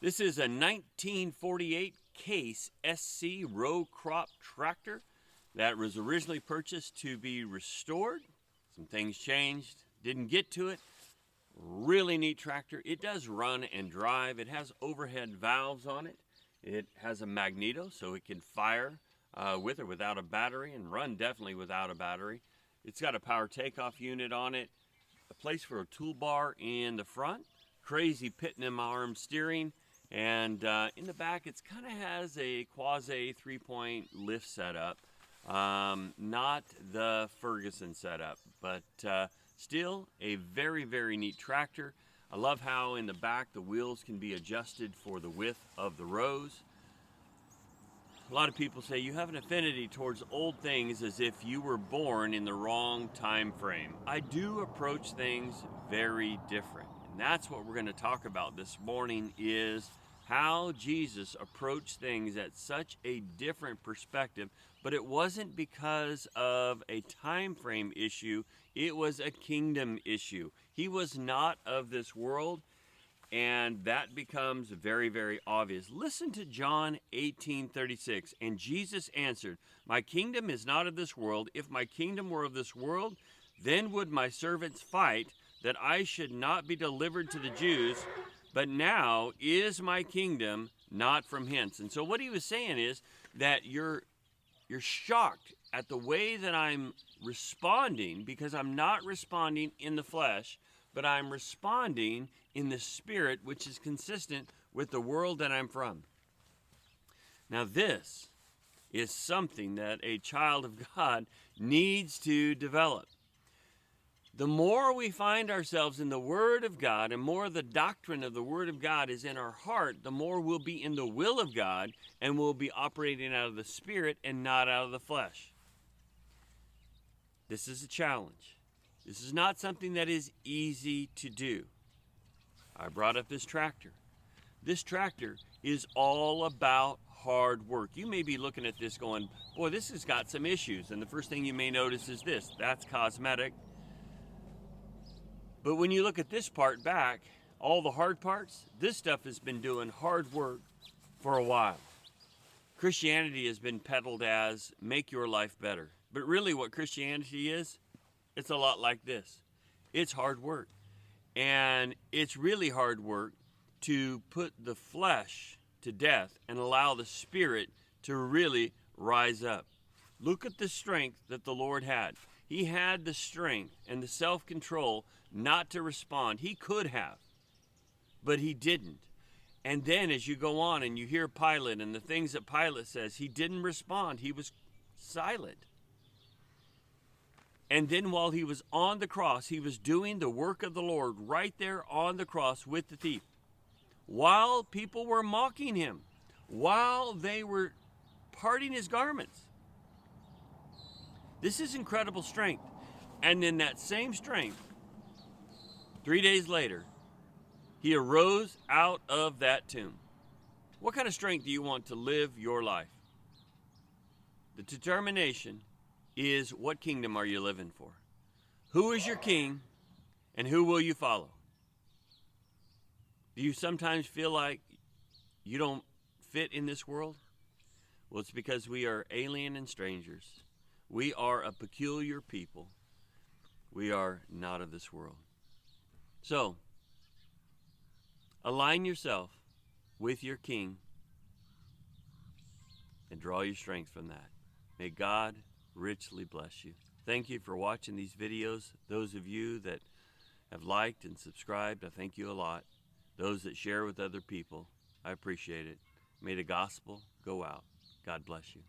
This is a 1948 Case SC row crop tractor that was originally purchased to be restored. Some things changed, didn't get to it. Really neat tractor. It does run and drive. It has overhead valves on it. It has a magneto so it can fire with or without a battery and run definitely without a battery. It's got a power takeoff unit on it, a place for a toolbar in the front, crazy Pitnam arm steering, and in the back it kind of has a quasi 3-point lift setup. Not the Ferguson setup, but still a very, very neat tractor. I love how in the back the wheels can be adjusted for the width of the rows. A lot of people say you have an affinity towards old things as if you were born in the wrong time frame. I do approach things very different. And that's what we're going to talk about this morning, is how Jesus approached things at such a different perspective. But it wasn't because of a time frame issue. It was a kingdom issue. He was not of this world. And that becomes very, very obvious. Listen to John 18:36. And Jesus answered, "My kingdom is not of this world. If my kingdom were of this world, then would my servants fight, that I should not be delivered to the Jews. But now is my kingdom not from hence." And so what he was saying is that you're shocked at the way that I'm responding, because I'm not responding in the flesh, but I'm responding in the spirit, which is consistent with the world that I'm from. Now this is something that a child of God needs to develop. The more we find ourselves in the Word of God, and more the doctrine of the Word of God is in our heart, the more we'll be in the will of God, and we'll be operating out of the Spirit and not out of the flesh. This is a challenge. This is not something that is easy to do. I brought up this tractor. This tractor is all about hard work. You may be looking at this going, boy, this has got some issues. And the first thing you may notice is this. That's cosmetic. But when you look at this part back, all the hard parts, this stuff has been doing hard work for a while. Christianity has been peddled as make your life better. But really what Christianity is, it's a lot like this. It's hard work. And it's really hard work to put the flesh to death and allow the spirit to really rise up. Look at the strength that the Lord had. He had the strength and the self-control not to respond. He could have, but he didn't. And then as you go on and you hear Pilate and the things that Pilate says, he didn't respond. He was silent. And then while he was on the cross, he was doing the work of the Lord right there on the cross with the thief. While people were mocking him, while they were parting his garments. This is incredible strength. And in that same strength, 3 days later, he arose out of that tomb. What kind of strength do you want to live your life? The determination is, what kingdom are you living for? Who is your king and who will you follow? Do you sometimes feel like you don't fit in this world? Well, it's because we are alien and strangers. We are a peculiar people. We are not of this world. So, align yourself with your king and draw your strength from that. May God richly bless you. Thank you for watching these videos. Those of you that have liked and subscribed, I thank you a lot. Those that share with other people, I appreciate it. May the gospel go out. God bless you.